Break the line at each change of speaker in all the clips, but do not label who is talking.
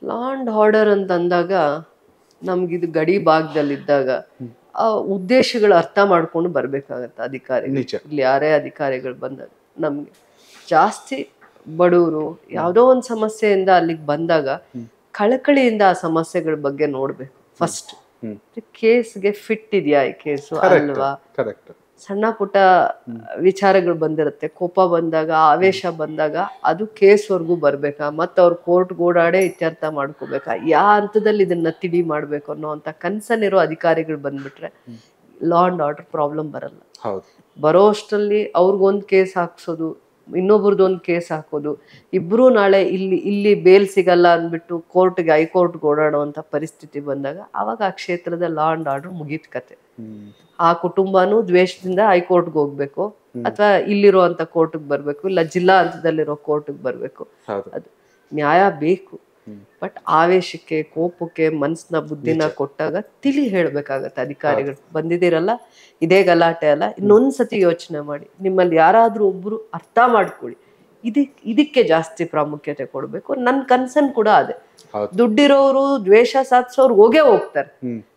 Law and order ಅಂತ ಅಂದಾಗ ನಮ್ಗಿದು ಗಡಿ ಭಾಗದಲ್ಲಿದ್ದಾಗ ಆ ಉದ್ದೇಶಗಳು ಅರ್ಥ ಮಾಡ್ಕೊಂಡು ಬರ್ಬೇಕಾಗತ್ತೆ ಅಧಿಕಾರಿಗಳು. ಇಲ್ಲಿ ಯಾರೇ ಅಧಿಕಾರಿಗಳು ಬಂದಾಗ ನಮ್ಗೆ ಜಾಸ್ತಿ ಬಡವರು ಯಾವುದೋ ಒಂದು ಸಮಸ್ಯೆಯಿಂದ ಅಲ್ಲಿಗೆ ಬಂದಾಗ ಕಳಕಳಿಯಿಂದ ಆ ಸಮಸ್ಯೆಗಳ ಬಗ್ಗೆ ನೋಡ್ಬೇಕು. ಫಸ್ಟ್ ಕೇಸ್ಗೆ ಫಿಟ್ ಇದೆಯಾ ಈ ಕೇಸು ಅಲ್ವಾ. ಸಣ್ಣ ಪುಟ್ಟ ವಿಚಾರಗಳು ಬಂದಿರುತ್ತೆ, ಕೋಪ ಬಂದಾಗ ಆವೇಶ ಬಂದಾಗ ಅದು ಕೇಸ್ವರೆಗೂ ಬರ್ಬೇಕಾ, ಮತ್ತೆ ಅವ್ರು ಕೋರ್ಟ್ ಓಡಾಡೇ ಇತ್ಯರ್ಥ ಮಾಡ್ಕೋಬೇಕಾ, ಯಾವ ಹಂತದಲ್ಲಿ ಇದನ್ನ ತಿಡಿ ಮಾಡ್ಬೇಕು ಅನ್ನೋ ಅಂತ ಕನ್ಸರ್ನ್ ಇರೋ ಅಧಿಕಾರಿಗಳು ಬಂದ್ಬಿಟ್ರೆ ಲಾ ಅಂಡ್ ಆರ್ಡರ್ ಪ್ರಾಬ್ಲಮ್ ಬರಲ್ಲ. ಬರೋ ಅಷ್ಟರಲ್ಲಿ ಅವ್ರಿಗೊಂದು ಕೇಸ್ ಹಾಕ್ಸೋದು, ಇನ್ನೊಬ್ರದ್ದೊಂದು ಕೇಸ್ ಹಾಕೋದು, ಇಬ್ರು ನಾಳೆ ಇಲ್ಲಿ ಬೇಲ್ ಸಿಗಲ್ಲ ಅಂದ್ಬಿಟ್ಟು ಕೋರ್ಟ್ಗೆ ಹೈಕೋರ್ಟ್ಗೆ ಓಡಾಡುವಂತ ಪರಿಸ್ಥಿತಿ ಬಂದಾಗ ಅವಾಗ ಆ ಕ್ಷೇತ್ರದ ಲಾ ಅಂಡ್ ಆರ್ಡರ್ ಮುಗೀತ್ ಕತೆ. ಆ ಕುಟುಂಬನೂ ದ್ವೇಷದಿಂದ ಹೈಕೋರ್ಟ್ಗೆ ಹೋಗ್ಬೇಕು ಅಥವಾ ಇಲ್ಲಿರುವಂತ ಕೋರ್ಟ್ಗೆ ಬರ್ಬೇಕು, ಇಲ್ಲ ಜಿಲ್ಲಾ ಹಂತದಲ್ಲಿರೋ ಕೋರ್ಟ್ಗೆ ಬರ್ಬೇಕು. ಅದು ನ್ಯಾಯ ಬೇಕು. ಬಟ್ ಆವೇಶಕ್ಕೆ ಕೋಪಕ್ಕೆ ಮನ್ಸನ್ನ ಬುದ್ಧಿನ ಕೊಟ್ಟಾಗ ತಿಳಿ ಹೇಳ್ಬೇಕಾಗತ್ತೆ ಅಧಿಕಾರಿಗಳು. ಬಂದಿದ್ದೀರಲ್ಲ ಇದೇ ಗಲಾಟೆ ಅಲ್ಲ, ಇನ್ನೊಂದ್ಸತಿ ಯೋಚನೆ ಮಾಡಿ, ನಿಮ್ಮಲ್ಲಿ ಯಾರಾದ್ರೂ ಒಬ್ರು ಅರ್ಥ ಮಾಡ್ಕೊಳ್ಳಿ. ಇದಕ್ಕೆ ಜಾಸ್ತಿ ಪ್ರಾಮುಖ್ಯತೆ ಕೊಡ್ಬೇಕು. ನನ್ ಕನ್ಸರ್ನ್ ಕೂಡ ಅದೇ. ದುಡ್ಡಿರೋರು ದ್ವೇಷ ಸಾಧಿಸೋರು ಹೋಗೇ ಹೋಗ್ತಾರೆ.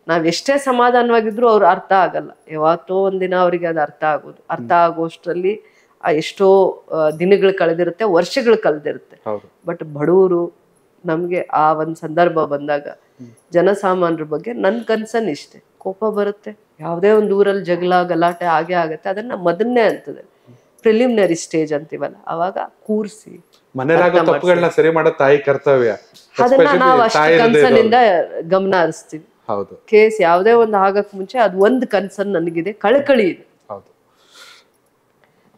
ನಾವ್ ಎಷ್ಟೇ ಸಮಾಧಾನವಾಗಿದ್ರು ಅವ್ರು ಅರ್ಥ ಆಗಲ್ಲ. ಯಾವತ್ತೋ ಒಂದಿನ ಅವ್ರಿಗೆ ಅದು ಅರ್ಥ ಆಗೋದು. ಅರ್ಥ ಆಗೋಷ್ಟರಲ್ಲಿ ಎಷ್ಟೋ ದಿನಗಳು ಕಳೆದಿರುತ್ತೆ, ವರ್ಷಗಳು ಕಳೆದಿರುತ್ತೆ. ಬಟ್ ಬಡವರು ನಮ್ಗೆ ಆ ಒಂದ್ ಸಂದರ್ಭ ಬಂದಾಗ ಜನಸಾಮಾನ್ಯರ ಬಗ್ಗೆ ನನ್ ಕನ್ಸರ್ನ್ ಇಷ್ಟೇ. ಕೋಪ ಬರುತ್ತೆ, ಯಾವ್ದೇ ಒಂದು ಊರಲ್ಲಿ ಜಗಳ ಗಲಾಟೆ ಆಗೇ ಆಗತ್ತೆ. ಅದನ್ನ ಮೊದಲನೇ ಹಂತದಲ್ಲಿ ಪ್ರಿಲಿಮಿನರಿ ಸ್ಟೇಜ್ ಅಂತೀವಲ್ಲ, ಅವಾಗ ಕೂರ್ಸಿ
ಸರಿ ಮಾಡೋ ತಾಯಿ ಕರ್ತವ್ಯ,
ಅದನ್ನ ನಾವು ಅಷ್ಟು ಕನ್ಸರ್ನ್ ಇಂದ ಗಮನ ಹರಿಸ್ತೀವಿ. ಕೇಸ್ ಯಾವ್ದೇ ಒಂದು ಆಗಕ್ ಮುಂಚೆ ಅದು ಒಂದು ಕನ್ಸರ್ನ್ ನನಗಿದೆ, ಕಳಕಳಿ ಇದೆ.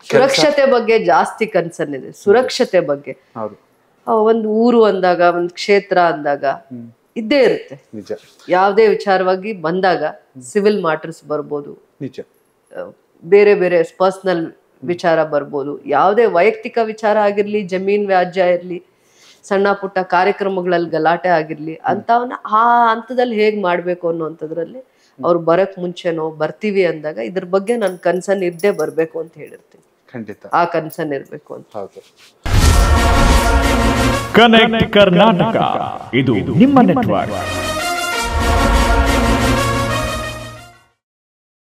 ಸುರಕ್ಷತೆ ಬಗ್ಗೆ ಜಾಸ್ತಿ ಕನ್ಸರ್ನ್ ಇದೆ. ಸುರಕ್ಷತೆ ಬಗ್ಗೆ ಒಂದು ಊರು ಅಂದಾಗ, ಒಂದು ಕ್ಷೇತ್ರ ಅಂದಾಗ ಇದ್ದೇ ಇರುತ್ತೆ. ಯಾವ್ದೇ ವಿಚಾರವಾಗಿ ಬಂದಾಗ ಸಿವಿಲ್ ಮ್ಯಾಟರ್ಸ್ ಬರ್ಬೋದು, ಬೇರೆ ಬೇರೆ ಪರ್ಸನಲ್ ವಿಚಾರ ಬರ್ಬೋದು, ಯಾವುದೇ ವೈಯಕ್ತಿಕ ವಿಚಾರ ಆಗಿರ್ಲಿ, ಜಮೀನ್ ವ್ಯಾಜ್ಯ ಇರ್ಲಿ, ಸಣ್ಣ ಪುಟ್ಟ ಕಾರ್ಯಕ್ರಮಗಳಲ್ಲಿ ಗಲಾಟೆ ಆಗಿರ್ಲಿ, ಅಂತವನ್ನ ಆ ಹಂತದಲ್ಲಿ ಹೇಗ್ ಮಾಡ್ಬೇಕು ಅನ್ನೋಂಥದ್ರಲ್ಲಿ ಅವ್ರು ಬರಕ್ ಮುಂಚೆನೋ ಬರ್ತೀವಿ ಅಂದಾಗ ಇದ್ರ ಬಗ್ಗೆ ನನ್ ಕನ್ಸರ್ನ್ ಇದ್ದೇ ಬರ್ಬೇಕು ಅಂತ ಹೇಳಿರ್ತೀನಿ.
ಖಂಡಿತ
ಆ ಕನ್ಸರ್ನ್ ಇರ್ಬೇಕು ಅಂತ.
ಕನೆಕ್ಟ್ ಕರ್ನಾಟಕ, ಇದು ನಿಮ್ಮ ನೆಟ್ವರ್ಕ್.